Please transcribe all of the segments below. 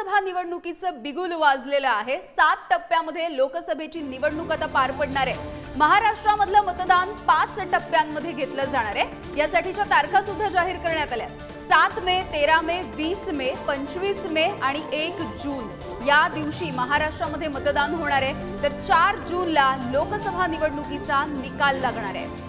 लोकसभा निवडणुकीचं बिगुल वाजलेलं आहे। 7 टप्प्यामध्ये लोकसभेची निवडणूक आता पार पडणार आहे। महाराष्ट्रामधलं मतदान 5 टप्प्यांमध्ये घेतलं जाणार आहे। यासाठीच्या तारखा सुद्धा जाहीर करण्यात आल्या। 7 मे, 13 मे, 20 मे, 25 मे आणि 1 जून या दिवशी महाराष्ट्रामध्ये मतदान होणार आहे। तर 4 जूनला लोकसभा निवडणुकीचा निकाल लागणार आहे।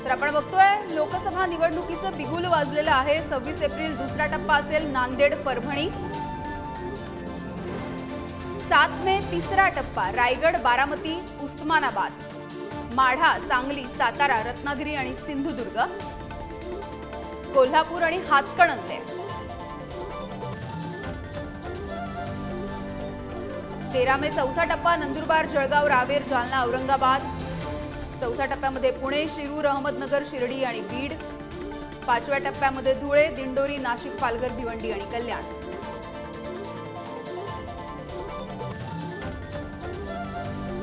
तर आपण बघतोय लोकसभा निवडणुकीचं बिगुल वाजलेलं आहे। 26 एप्रिल दुसरा टप्पा असेल नांदेड परभणी, 7 मे तिसरा टप्पा रायगड बारामती उस्मानाबाद, माढा सांगली सातारा रत्नागिरी आणि सिंधुदुर्ग, कोल्हापूर आणि हातकणंगले, 13 मे चौथा टप्पा नंदुरबार जळगाव रावेर जालना औरंगाबाद, चौथ्या टप्प्यामध्ये पुणे शिरूर अहमदनगर शिर्डी आणि बीड, 5व्या टप्प्यामध्ये धुळे दिंडोरी नाशिक पालघर भिवंडी आणि कल्याण।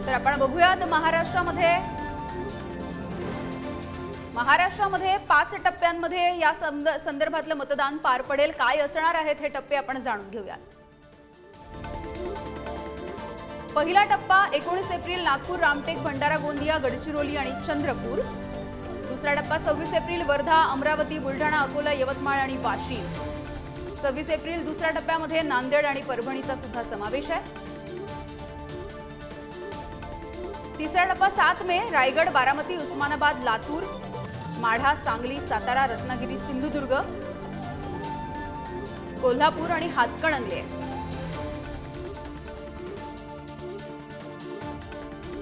तर आपण बघूयात महाराष्ट्रामध्ये 5 टप्प्यांमध्ये या संदर्भातलं मतदान पार पडेल। काय असणार आहेत हे टप्पे आपण जाणून घेऊयात। पहिला टप्पा 19 एप्रिल नागपूर रामटेक भंडारा गोंदिया गडचिरोली आणि चंद्रपूर, दुसरा टप्पा 26 एप्रिल वर्धा अमरावती बुलढाणा अकोला यवतमाळ आणि वाशिम, 26 एप्रिल दुसऱ्या टप्प्यामध्ये नांदेड आणि परभणीचा सुद्धा समावेश आहे, तिसरा टप्पा 7 मे रायगड बारामती उस्मानाबाद लातूर माढा सांगली सातारा रत्नागिरी सिंधुदुर्ग कोल्हापूर आणि हातकणंगले,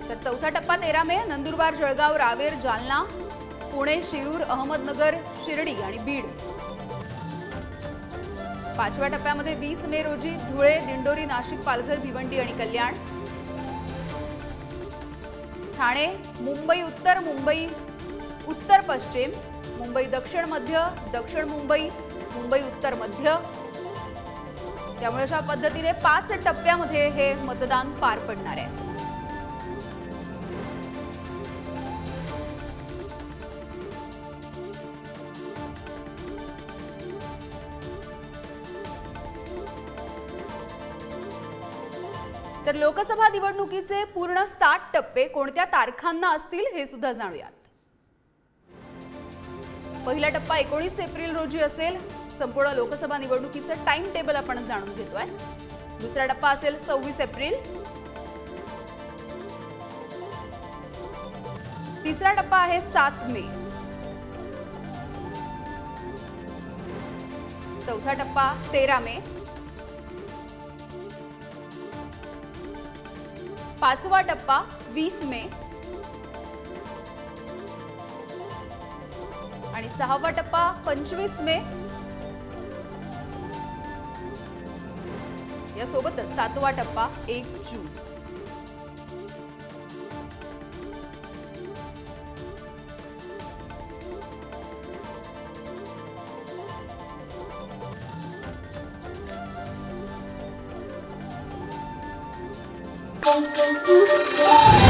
तर चौथा टप्पा 13 मे नंदुरबार जळगाव रावेर जालना पुणे शिरूर अहमदनगर शिर्डी आणि बीड, 5व्या टप्प्यामध्ये 20 मे रोजी धुळे दिंडोरी नाशिक पालघर भिवंडी आणि कल्याण, ठाणे मुंबई उत्तर पश्चिम मुंबई दक्षिण मध्य दक्षिण मुंबई मुंबई उत्तर मध्य। त्यामुळे अशा पद्धतीने 5 टप्प्यामध्ये हे मतदान पार पडणार आहे। तर लोकसभा निवडणुकीचे पूर्ण 7 टप्पे कोणत्या तारखांना असतील हे सुद्धा जाणूयात। पहिला टप्पा 19 एप्रिल रोजी असेल। संपूर्ण लोकसभा निवडणुकीचं टाइम टेबल आपण जाणून घेतोय। दुसरा टप्पा असेल 26 एप्रिल, तिसरा टप्पा आहे 7 मे, चौथा टप्पा 13 मे, 5वा टप्पा 20 मे आणि 6वा टप्पा 25 मे। यासोबतच 7वा टप्पा 1 जून। Thank you.